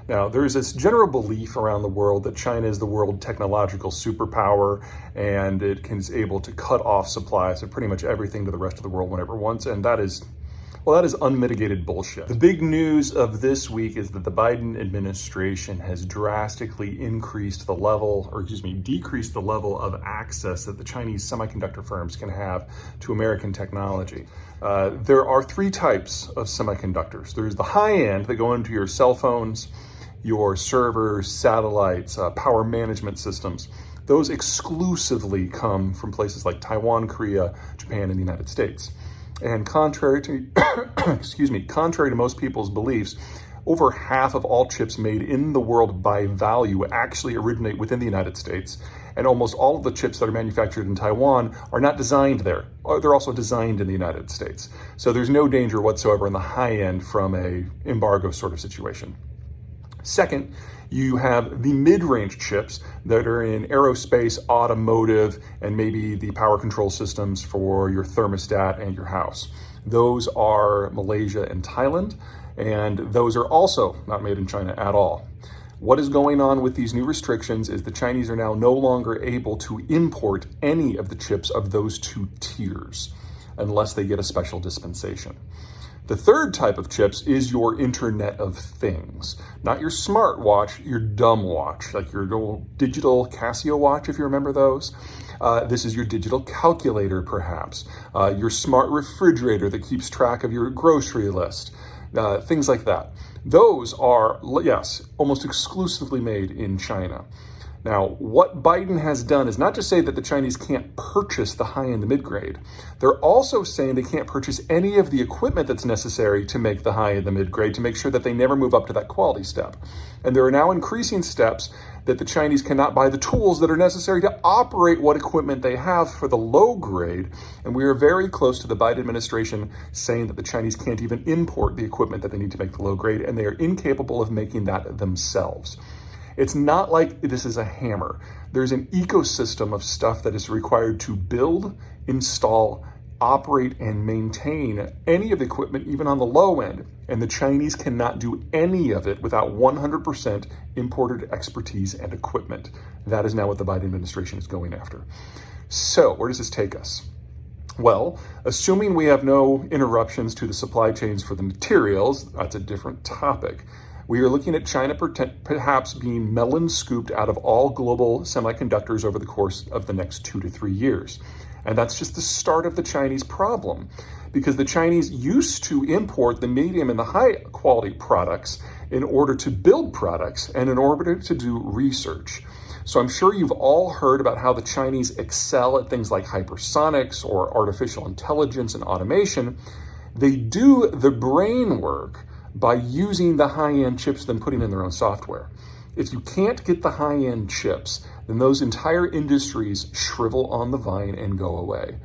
Now, there's this general belief around the world that China is the world technological superpower and it is able to cut off supplies of pretty much everything to the rest of the world whenever it wants, and that is unmitigated bullshit. The big news of this week is that the Biden administration has drastically decreased the level of access that the Chinese semiconductor firms can have to American technology. There are three types of semiconductors. There's the high end that go into your cell phones, your servers, satellites, power management systems. Those exclusively come from places like Taiwan, Korea, Japan, and the United States. And contrary to, contrary to most people's beliefs, over half of all chips made in the world by value actually originate within the United States. And almost all of the chips that are manufactured in Taiwan are not designed there. They're also designed in the United States. So there's no danger whatsoever in the high end from a embargo sort of situation. Second, you have the mid-range chips that are in aerospace, automotive, and maybe the power control systems for your thermostat and your house. Those are Malaysia and Thailand, and those are also not made in China at all. What is going on with these new restrictions is the Chinese are now no longer able to import any of the chips of those two tiers unless they get a special dispensation. The third type of chips is your Internet of Things, not your smartwatch, your dumb watch, like your little digital Casio watch, if you remember those. This is your digital calculator, perhaps, your smart refrigerator that keeps track of your grocery list, things like that. Those are, yes, almost exclusively made in China. Now, what Biden has done is not just say that the Chinese can't purchase the high and the mid-grade. They're also saying they can't purchase any of the equipment that's necessary to make the high and the mid-grade to make sure that they never move up to that quality step. And there are now increasing steps that the Chinese cannot buy the tools that are necessary to operate what equipment they have for the low grade. And we are very close to the Biden administration saying that the Chinese can't even import the equipment that they need to make the low grade, and they are incapable of making that themselves. It's not like this is a hammer. There's an ecosystem of stuff that is required to build, install, operate, and maintain any of the equipment, even on the low end. And the Chinese cannot do any of it without 100% imported expertise and equipment. That is now what the Biden administration is going after. So where does this take us? Well, assuming we have no interruptions to the supply chains for the materials, that's a different topic. We are looking at China perhaps being melon scooped out of all global semiconductors over the course of the next 2 to 3 years. And that's just the start of the Chinese problem, because the Chinese used to import the medium and the high quality products in order to build products and in order to do research. So I'm sure you've all heard about how the Chinese excel at things like hypersonics or artificial intelligence and automation. They do the brain work by using the high-end chips, then putting in their own software. If you can't get the high-end chips, then those entire industries shrivel on the vine and go away.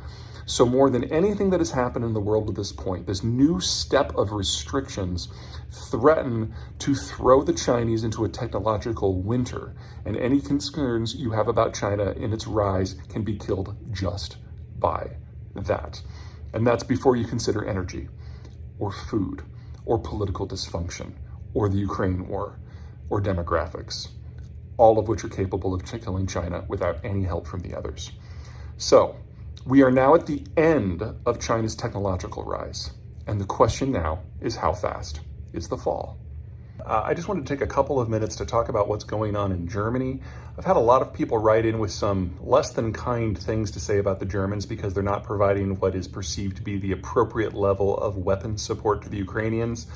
So more than anything that has happened in the world at this point, this new step of restrictions threaten to throw the Chinese into a technological winter, and any concerns you have about China in its rise can be killed just by that. And that's before you consider energy or food, or political dysfunction, or the Ukraine war, or demographics, all of which are capable of killing China without any help from the others. So we are now at the end of China's technological rise. And the question now is, how fast is the fall? I just wanted to take a couple of minutes to talk about what's going on in Germany. I've had a lot of people write in with some less than kind things to say about the Germans because they're not providing what is perceived to be the appropriate level of weapons support to the Ukrainians.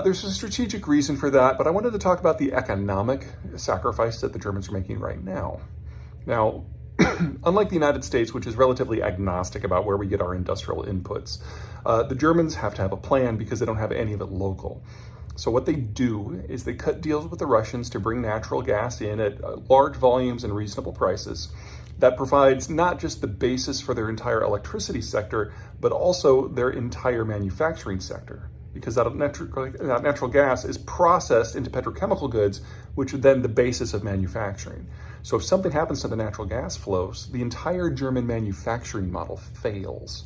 There's a strategic reason for that, but I wanted to talk about the economic sacrifice that the Germans are making right now. Now, unlike the United States, which is relatively agnostic about where we get our industrial inputs, the Germans have to have a plan because they don't have any of it local. So what they do is they cut deals with the Russians to bring natural gas in at large volumes and reasonable prices. That provides not just the basis for their entire electricity sector, but also their entire manufacturing sector, because that natural gas is processed into petrochemical goods, which are then the basis of manufacturing. So if something happens to the natural gas flows, the entire German manufacturing model fails.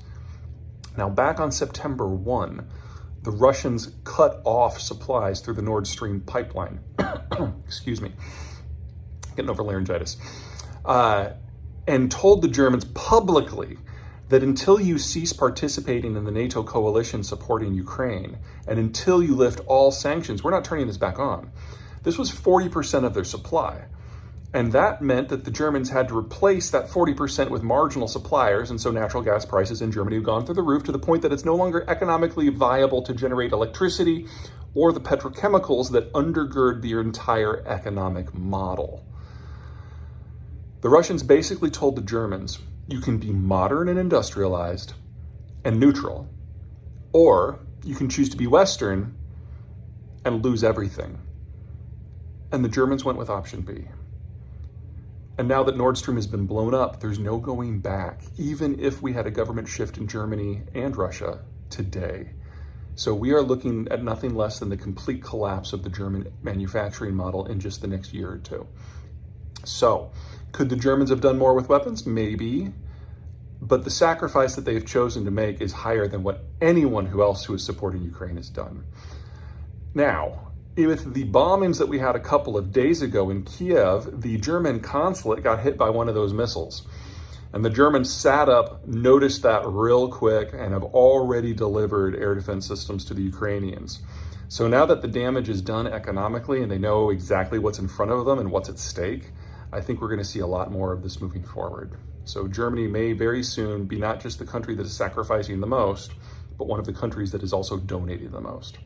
Now, back on September 1, the Russians cut off supplies through the Nord Stream pipeline. Excuse me, getting over laryngitis. And told the Germans publicly that until you cease participating in the NATO coalition supporting Ukraine, and until you lift all sanctions, we're not turning this back on. This was 40% of their supply. And that meant that the Germans had to replace that 40% with marginal suppliers. And so natural gas prices in Germany have gone through the roof to the point that it's no longer economically viable to generate electricity or the petrochemicals that undergird the entire economic model. The Russians basically told the Germans, you can be modern and industrialized and neutral, or you can choose to be Western and lose everything. And the Germans went with option B. And now that Nord Stream has been blown up, there's no going back, even if we had a government shift in Germany and Russia today. So we are looking at nothing less than the complete collapse of the German manufacturing model in just the next year or two. So, could the Germans have done more with weapons? Maybe. But the sacrifice that they've chosen to make is higher than what anyone who is supporting Ukraine has done. Now, with the bombings that we had a couple of days ago in Kiev, the German consulate got hit by one of those missiles. And the Germans sat up, noticed that real quick, and have already delivered air defense systems to the Ukrainians. So now that the damage is done economically and they know exactly what's in front of them and what's at stake, I think we're going to see a lot more of this moving forward. So Germany may very soon be not just the country that is sacrificing the most, but one of the countries that is also donating the most.